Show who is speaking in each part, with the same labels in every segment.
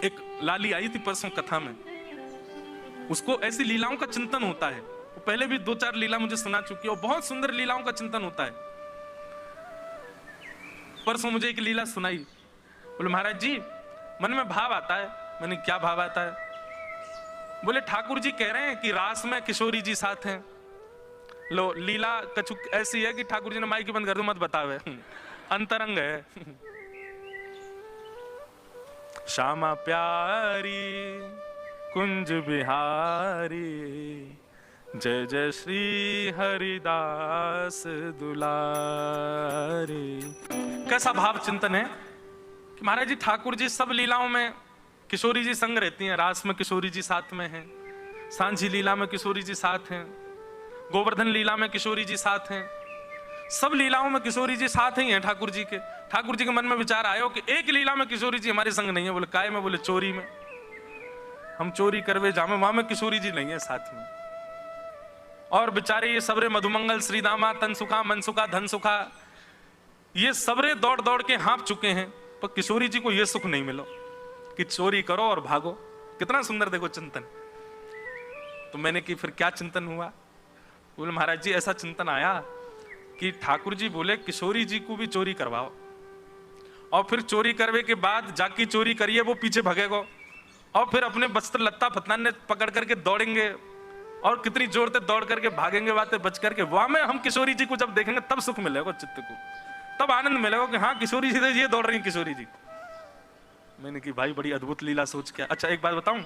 Speaker 1: एक लाली आई थी परसों कथा में, उसको ऐसी लीलाओं का चिंतन होता है। वो पहले भी 2-4 लीला मुझे सुना चुकी है और बहुत सुंदर लीलाओं का चिंतन होता है। परसों मुझे एक लीला सुनाई, बोले महाराज जी मन में भाव आता है। मैंने क्या भाव आता है? बोले ठाकुर जी कह रहे हैं कि रास में किशोरी जी साथ हैं। लो लीला कछु ऐसी है कि ठाकुर जी ने माइक बंद कर दो, मत बतावे, अंतरंग है। श्यामा प्यारी कुंज बिहारी, जय जय श्री हरिदास दुलारी। कैसा भाव चिंतन है कि महाराज जी ठाकुर जी सब लीलाओं में किशोरी जी संग रहती हैं। रास में किशोरी जी साथ में हैं, सांझी लीला में किशोरी जी साथ हैं, गोवर्धन लीला में किशोरी जी साथ हैं, सब लीलाओं में किशोरी जी साथ ही हैं ठाकुर जी के। ठाकुर जी के मन में विचार आयो कि एक लीला में किशोरी जी हमारे संग नहीं है। बोले काय में? बोले चोरी में। हम चोरी करवे जामे, वहां में किशोरी जी नहीं है साथ में। और बेचारे ये सबरे मधुमंगल, श्रीदामा, तनसुखा, मनसुखा, धनसुखा, ये सबरे दौड़ दौड़ के हाँप चुके हैं, पर किशोरी जी को ये सुख नहीं मिलो कि चोरी करो और भागो। कितना सुंदर देखो चिंतन। तो मैंने कि फिर क्या चिंतन हुआ? बोले महाराज जी ऐसा चिंतन आया कि ठाकुर जी बोले किशोरी जी को भी चोरी करवाओ, और फिर चोरी करवे के बाद जाकी चोरी करिए वो पीछे भगेगो, और फिर अपने वस्त्र लत्ता फतनाने पकड़ करके दौड़ेंगे, और कितनी जोर से दौड़ करके भागेंगे बातें बच करके। वहां में हम किशोरी जी को जब देखेंगे तब सुख मिलेगा चित्त को, तब आनंद मिलेगा कि हाँ किशोरी जी ये दौड़ रही है किशोरी जी। मैंने कि भाई बड़ी अद्भुत लीला सोच के। अच्छा एक बात बताऊं,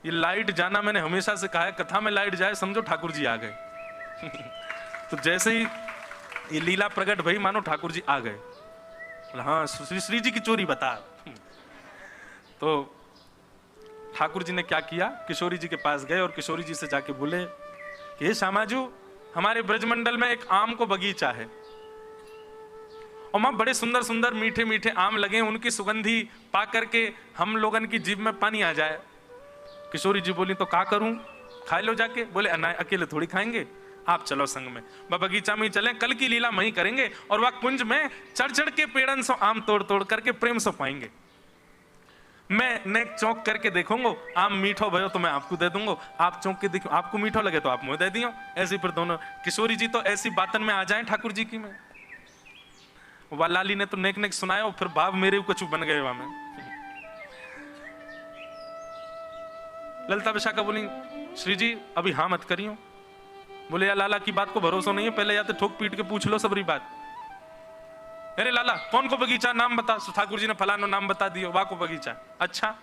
Speaker 1: ये लाइट जाना मैंने हमेशा से कहा है, कथा में लाइट जाए समझो ठाकुर जी आ गए। तो जैसे ही ये लीला प्रकट भई मानो ठाकुर जी आ गए। हाँ श्री जी की चोरी बता। तो ठाकुर जी ने क्या किया, किशोरी जी के पास गए और किशोरी जी से जाके बोले कि हे श्यामाजू, हमारे ब्रजमंडल में एक आम को बगीचा है और वहां बड़े सुंदर सुंदर मीठे मीठे आम लगे, उनकी सुगंधी पा करके हम लोगन की जीभ में पानी आ जाए। किशोरी जी बोली तो क्या करूं, खा लो जाके। बोले अकेले थोड़ी खाएंगे, आप चलो संग में, बगीचा में ही चलें, कल की लीला वहीं करेंगे, और वह कुंज में चढ़ चढ़ के पेड़न सो आम तोड़ तोड़ करके प्रेम से पाएंगे। मैं नेक चौंक करके देखूंगा, आम मीठो भयो तो मैं आपको दे दूंगा, आप चौंक के देखो, आपको मीठो लगे तो आप मुझे दे दियो। ऐसे फिर दोनों किशोरी जी तो ऐसी बातन में आ जाए ठाकुर जी की में। लाली ने तो नेक नेक सुनाया, फिर भाव मेरे कुछ बन गए वहां में। ललिता विशाखा बोली श्री जी अभी हाँ मत करियो। बोले या लाला की बात को भरोसा नहीं है, पहले या तो ठोक पीट के पूछ लो सबरी बात। अरे लाला कौन को बगीचा, नाम बता। ठाकुर जी ने फलानो नाम बता दियो, वाह को बगीचा। अच्छा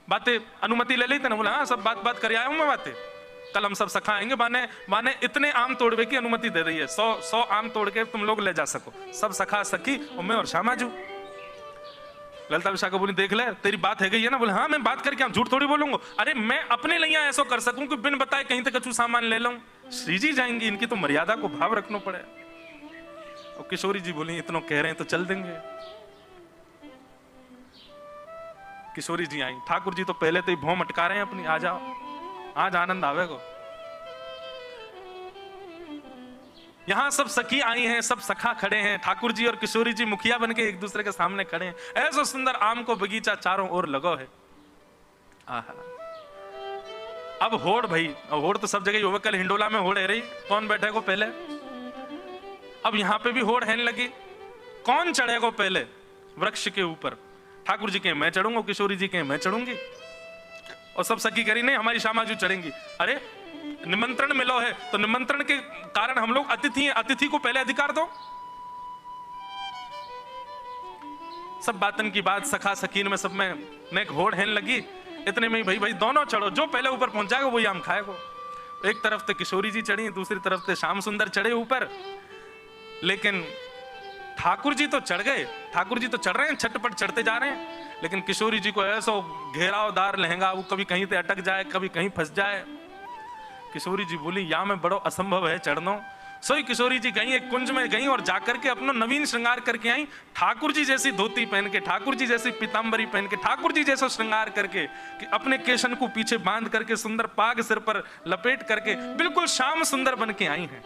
Speaker 1: बातें अनुमति ले ली थे ना? बोला हाँ सब बात कर आया हूं मैं बातें, कल हम सब सखा आएंगे, माने इतने आम तोड़वे की अनुमति दे रही है, 100 आम तोड़ के तुम लोग ले जा सको, सब सखा सखी और मैं और श्यामाजू। ललिता विशाखा बोली देख ले तेरी बात है गई है ना? बोले हाँ मैं बात करके आऊं, झूठ थोड़ी बोलूंगा। अरे मैं अपने लिए ऐसा कर सकूं कि बिन बताए कहीं तक कछु सामान ले लूं, श्री जी जाएंगी, इनकी तो मर्यादा को भाव रखना पड़े। और किशोरी जी बोली इतना कह रहे हैं तो चल देंगे। किशोरी जी आई, ठाकुर जी तो पहले तो ही भौं मटका रहे हैं अपनी, आ जाओ आज आनंद आवेगा। यहां सब सखी आई हैं, सब सखा खड़े हैं, ठाकुर जी और किशोरी जी मुखिया बनके एक दूसरे के सामने खड़े हैं। ऐसा सुंदर आम को बगीचा चारों ओर लगो है। आहा अब होड़ भाई, अब होड़ तो सब जगह होवे, कल हिंडोला में होड़ है रही, कौन बैठेगो पहले? अब यहां पे भी होड़ है लगी, कौन चढ़ेगो पहले वृक्ष के ऊपर? ठाकुर जी के मैं चढ़ूंगा, किशोरी जी के मैं चढ़ूंगी, और सब सखी करी नहीं हमारी श्यामाजू चढ़ेंगी। अरे निमंत्रण मिलो है तो निमंत्रण के कारण हम लोग अतिथि हैं, अतिथि को पहले अधिकार दो। सब बातन की बात सखा सकीन में सब में नेक होड़ हैन लगी। इतने में ही भाई दोनों चढ़ो, जो पहले ऊपर पहुंच जाएगा वही आम खाएगा। एक तरफ से किशोरी जी चढ़ी, दूसरी तरफ से श्याम सुंदर चढ़े ऊपर। लेकिन ठाकुर जी तो चढ़ गए, ठाकुर जी तो चढ़ रहे हैं, छटपट चढ़ते जा रहे हैं, लेकिन किशोरी जी को ऐसा घेरावदार लहंगा, वो कभी कहीं से अटक जाए, कभी कहीं फंस जाए। किशोरी जी बोली या में बड़ो असंभव है चढ़ना। सोई किशोरी जी गई, एक कुंज में गई और जाकर के अपना नवीन श्रृंगार करके आई, ठाकुर जी जैसी धोती पहन के, ठाकुर जी जैसी पीतांबरी पहन के, ठाकुर जी जैसा श्रृंगार करके, कि अपने केशन को पीछे बांध करके, सुंदर पाग सिर पर लपेट करके बिल्कुल श्याम सुंदर बन के आई हैं।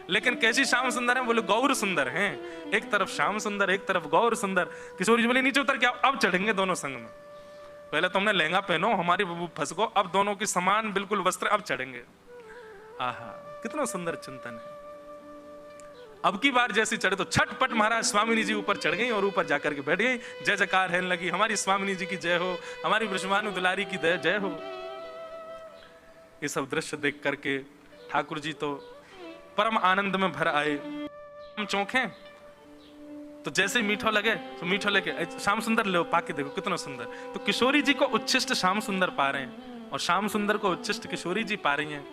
Speaker 1: लेकिन कैसी श्याम सुंदर है? बोले गौर सुंदर हैं। एक तरफ श्याम सुंदर, एक तरफ गौर सुंदर। किशोरी जी बोले नीचे उतर के अब चढ़ेंगे दोनों संग में। पहले तो हमने लहंगा पहनो, हमारी बबू फंसको, अब दोनों की समान बिल्कुल वस्त्र अब चढ़ेंगे। आहा, कितना सुंदर चिंतन है। अब की बार जैसी चढ़े तो छटपट महाराज स्वामिनी जी ऊपर चढ़ गई और ऊपर जाकर के बैठ गई। जय जयकार रहने लगी, हमारी स्वामिनी जी की जय हो, हमारी ब्रजमानु दुलारी की जय हो। ये सब दृश्य देख करके ठाकुर जी तो परम आनंद में भर आए। हम चौंके तो जैसे मीठो लगे तो मीठो लेके श्याम सुंदर लो, पाके देखो कितना सुंदर। तो किशोरी जी को उच्छिष्ट श्याम सुंदर पा रहे हैं और श्याम सुंदर को उच्छिष्ट किशोरी जी पा रही हैं।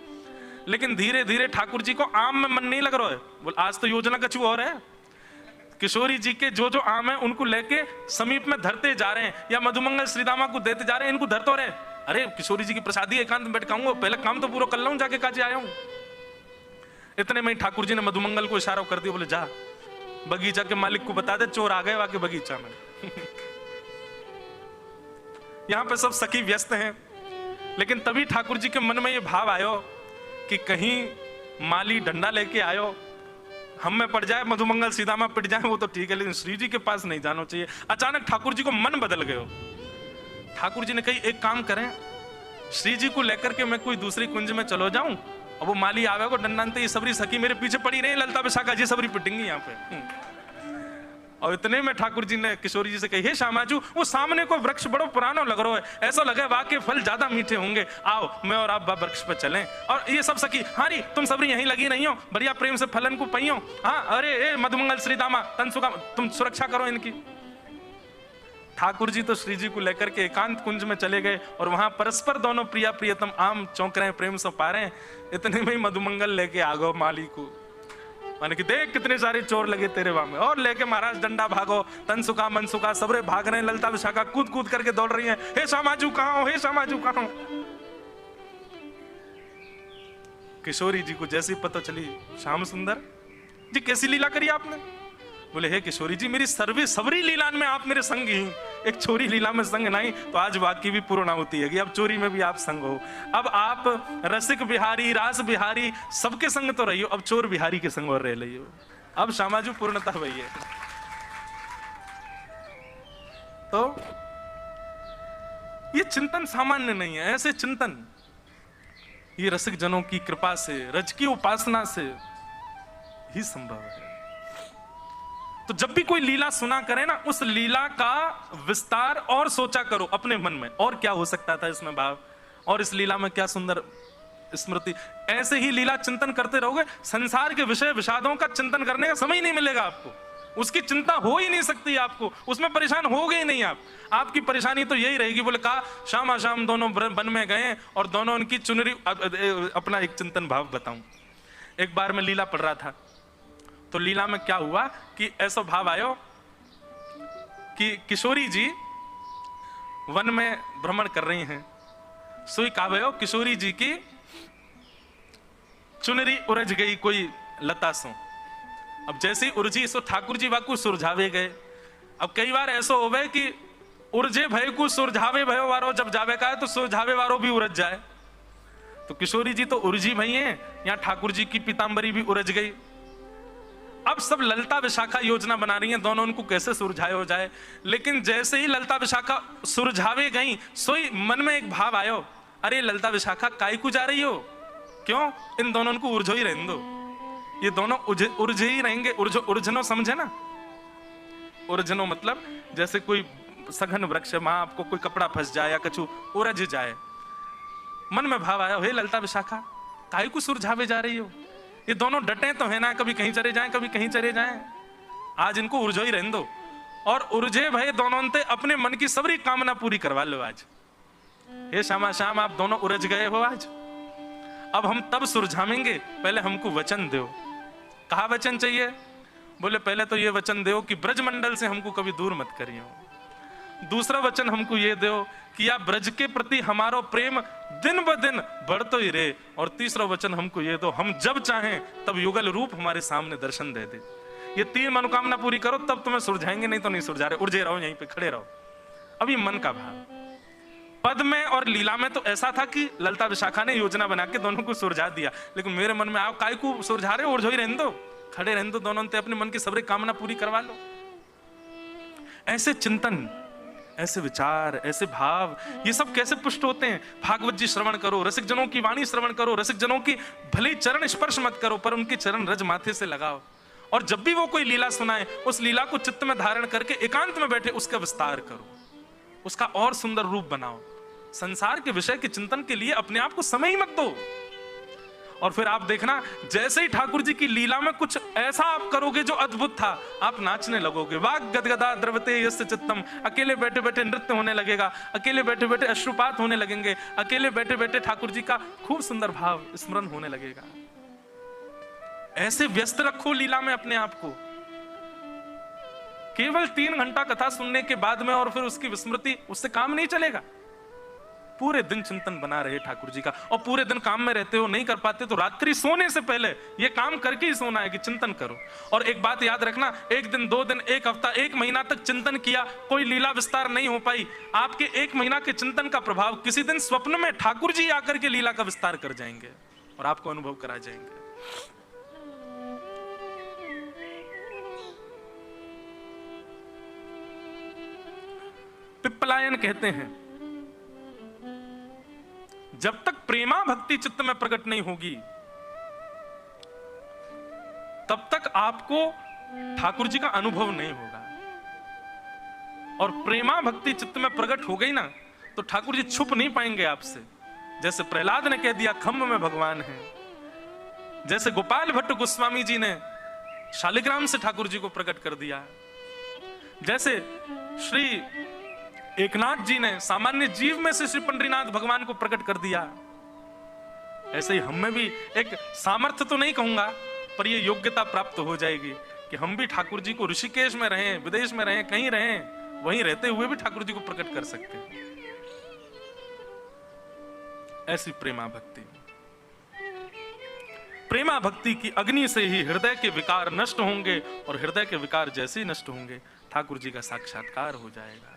Speaker 1: लेकिन धीरे धीरे ठाकुर जी को आम में मन नहीं लग रहा है। बोल आज तो योजना कछु और है। किशोरी जी के जो जो आम है उनको लेके समीप में धरते जा रहे हैं या मधुमंगल श्रीदामा को देते जा रहे हैं, इनको धर तो रहे। अरे किशोरी जी की प्रसादी एकांत में बैठ खाऊंगा, पहले काम तो पूरा कर लाऊं, जाके काजे आया हूं। इतने में ठाकुर जी ने मधुमंगल को इशारा कर दिया, बोले जा बगीचा के मालिक को बता दे चोर आ गए वाके बगीचा में। यहां पे सब सखी व्यस्त हैं, लेकिन तभी ठाकुर जी के मन में ये भाव आयो कि कहीं माली डंडा लेके आयो, हम में पड़ जाए, मधुमंगल सीधामा पिट जाए वो तो ठीक है, लेकिन श्री जी के पास नहीं जाना चाहिए। अचानक ठाकुर जी को मन बदल गयो। ठाकुर जी ने कही एक काम करें, श्री जी को लेकर के मैं कोई दूसरी कुंज में चलो जाऊं, और वो माली आवेगा डंडानते, ये सबरी सखी मेरे पीछे पड़ी रही, ललता विशाखा जी सबरी पिटेंगी यहाँ पे। और इतने में ठाकुर जी ने किशोरी जी से कही, हे श्यामाजू, वो सामने को वृक्ष बड़ो पुराना लग रहा है, ऐसा लगे वाकई फल ज्यादा मीठे होंगे, आओ मैं और आप वृक्ष पर चलें। और ये सब सखी, हाँ री तुम सबरी यहीं लगी नहीं हो, बढ़िया प्रेम से फलन को पइयो। हाँ अरे मधुमंगल श्रीदामा तनसुका, तुम सुरक्षा करो इनकी। ठाकुर जी तो श्री जी को लेकर के एकांत कुंज में चले गए और वहां परस्पर दोनों प्रिया प्रियतम आम चौंक रहे हैं, प्रेम से पा रहे हैं। इतने में ही मधुमंगल लेके आ गो माली को, माने कि देख कितने सारे चोर लगे तेरे वहां में, और लेके महाराज डंडा भागो, तनसुका मनसुका सबरे भाग रहे हैं, ललता विशाखा कूद कूद करके दौड़ रही है, हे श्यामाजू कहां हो, हे श्यामाजू कहां हो। किशोरी जी को जैसी पता चली, श्याम सुंदर जी कैसी लीला करी आपने। बोले हे किशोरी जी, मेरी सबरी लीला में आप मेरे संग ही, एक छोरी लीला में संग नहीं तो आज वाक्य भी पूर्ण होती है कि अब चोरी में भी आप संग हो। अब आप रसिक बिहारी, रास बिहारी सबके संग तो रही हो, अब चोर बिहारी के संग और रह रही हो। अब श्यामाजू पूर्णता वही है। तो ये चिंतन सामान्य नहीं है, ऐसे चिंतन ये रसिक जनों की कृपा से, रज की उपासना से ही संभव है। तो जब भी कोई लीला सुना करे ना, उस लीला का विस्तार और सोचा करो अपने मन में, और क्या हो सकता था इसमें भाव, और इस लीला में क्या सुंदर स्मृति। ऐसे ही लीला चिंतन करते रहोगे, संसार के विषय विषादों का चिंतन करने का समय ही नहीं मिलेगा आपको, उसकी चिंता हो ही नहीं सकती आपको, उसमें परेशान होगे ही नहीं आप। आपकी परेशानी तो यही रहेगी। बोले कहा शाम आशाम दोनों वन में गए और दोनों उनकी चुनरी। अपना एक चिंतन भाव बताऊं, एक बार मैं लीला पढ़ रहा था, तो लीला में क्या हुआ कि ऐसा भाव आयो कि किशोरी जी वन में भ्रमण कर रही हैं, सुई काव्यो किशोरी जी की चुनरी उरझ गई कोई लता सो। अब जैसे ही उर्जी सो ठाकुर जी वाकू सुरझावे गए। अब कई बार ऐसा होवे कि उर्जे भय को सुरझावे भयो वारो जब जावे का है तो सुरझावे वारो भी उरझ जाए। तो किशोरी जी तो उर्जी भई हैं, यहाँ ठाकुर जी की पीतांबरी भी उरझ गई। अब सब ललता विशाखा योजना बना रही हैं, दोनों उनको कैसे सुरझाए हो जाए। लेकिन जैसे ही ललता विशाखा सुरझावे गई, सोई मन में एक भाव आयो, अरे ललता विशाखा काई को जा रही हो, क्यों इन दोनों को उर्झो ही रहने दो, ये दोनों उर्झे ही रहेंगे। उर्झनो समझे ना, उर्झनो मतलब जैसे कोई सघन वृक्ष है, वहां आपको कोई कपड़ा फंस जाए या कछु उरझ जाए। मन में भाव आया, हे ललता विशाखा काई को सुरझावे जा रही हो, ये दोनों डटे तो है ना, कभी कहीं चले जाएं कभी कहीं चले जाएं, आज इनको उर्झो ही रहने दो। और उर्झे भय दोनों ते अपने मन की सबरी कामना पूरी करवा लो आज। हे श्यामा श्याम आप दोनों उरझ गए हो आज, अब हम तब सुरझावेंगे, पहले हमको वचन दो। कहा वचन चाहिए? बोले पहले तो ये वचन दो कि ब्रजमंडल से हमको कभी दूर मत करियो। दूसरा वचन हमको ये दो कि आप ब्रज के प्रति हमारो प्रेम दिन ब दिन बढ़तो ही रहे। और तीसरा वचन हमको ये दो, हम जब चाहें तब युगल रूप हमारे सामने दर्शन दे दे। ये तीन मनोकामना पूरी करो तब तुम्हें सुरझाएंगे, नहीं तो नहीं सुरझा रहे, उर्झे रहो यहीं पे खड़े रहो। अभी मन का भाव पद में और लीला में तो ऐसा था कि ललता विशाखा ने योजना बना के दोनों को सुरझा दिया, लेकिन मेरे मन में आप काय को सुरझा रहे हो, उर्झो ही रहने दो, खड़े रहने दो, दोनों ते अपने मन की सबरी कामना पूरी करवा लो। ऐसे चिंतन ऐसे विचार, ऐसे भाव, ये सब कैसे पुष्ट होते हैं? भागवत जी श्रवण करो, रसिक जनों की वाणी श्रवण करो, रसिक जनों की भले चरण स्पर्श मत करो पर उनके चरण रज माथे से लगाओ। और जब भी वो कोई लीला सुनाए उस लीला को चित्त में धारण करके एकांत में बैठे उसका विस्तार करो, उसका और सुंदर रूप बनाओ। संसार के विषय के चिंतन के लिए अपने आप को समय ही मत दो। और फिर आप देखना, जैसे ही ठाकुर जी की लीला में कुछ ऐसा आप करोगे जो अद्भुत था, आप नाचने लगोगे। वाग गदगदा द्रवते यस्य चित्तम, अकेले बैठे बैठे नृत्य होने लगेगा, अकेले बैठे बैठे अश्रुपात होने लगेंगे, अकेले बैठे बैठे ठाकुर जी का खूब सुंदर भाव स्मरण होने लगेगा। ऐसे व्यस्त रखो लीला में अपने आप को। केवल 3 घंटा कथा सुनने के बाद में और फिर उसकी विस्मृति, उससे काम नहीं चलेगा। पूरे दिन चिंतन बना रहे ठाकुर जी का, और पूरे दिन काम में रहते हो, नहीं कर पाते तो रात्रि सोने से पहले ये काम करके ही सोना है कि चिंतन करो। और एक बात याद रखना, 1 दिन 2 दिन 1 हफ्ता 1 महीना तक चिंतन किया, कोई लीला विस्तार नहीं हो पाई, आपके 1 महीना के चिंतन का प्रभाव किसी दिन स्वप्न में ठाकुर जी आकर के लीला का विस्तार कर जाएंगे और आपको अनुभव करा जाएंगे। पिप्पलायन कहते हैं, जब तक प्रेमा भक्ति चित्त में प्रकट नहीं होगी तब तक आपको ठाकुर जी का अनुभव नहीं होगा। और प्रेमा भक्ति चित्त में प्रकट हो गई ना तो ठाकुर जी छुप नहीं पाएंगे आपसे। जैसे प्रहलाद ने कह दिया खम्भ में भगवान है, जैसे गोपाल भट्ट गोस्वामी जी ने शालिग्राम से ठाकुर जी को प्रकट कर दिया, जैसे श्री एकनाथ जी ने सामान्य जीव में से श्री पंडरीनाथ भगवान को प्रकट कर दिया, ऐसे ही हम में भी एक सामर्थ्य तो नहीं कहूंगा पर ये योग्यता प्राप्त हो जाएगी कि हम भी ठाकुर जी को ऋषिकेश में रहें, विदेश में रहें, कहीं रहें, वहीं रहते हुए भी ठाकुर जी को प्रकट कर सकते हैं। ऐसी प्रेमा भक्ति, प्रेमा भक्ति की अग्नि से ही हृदय के विकार नष्ट होंगे और हृदय के विकार जैसे ही नष्ट होंगे ठाकुर जी का साक्षात्कार हो जाएगा।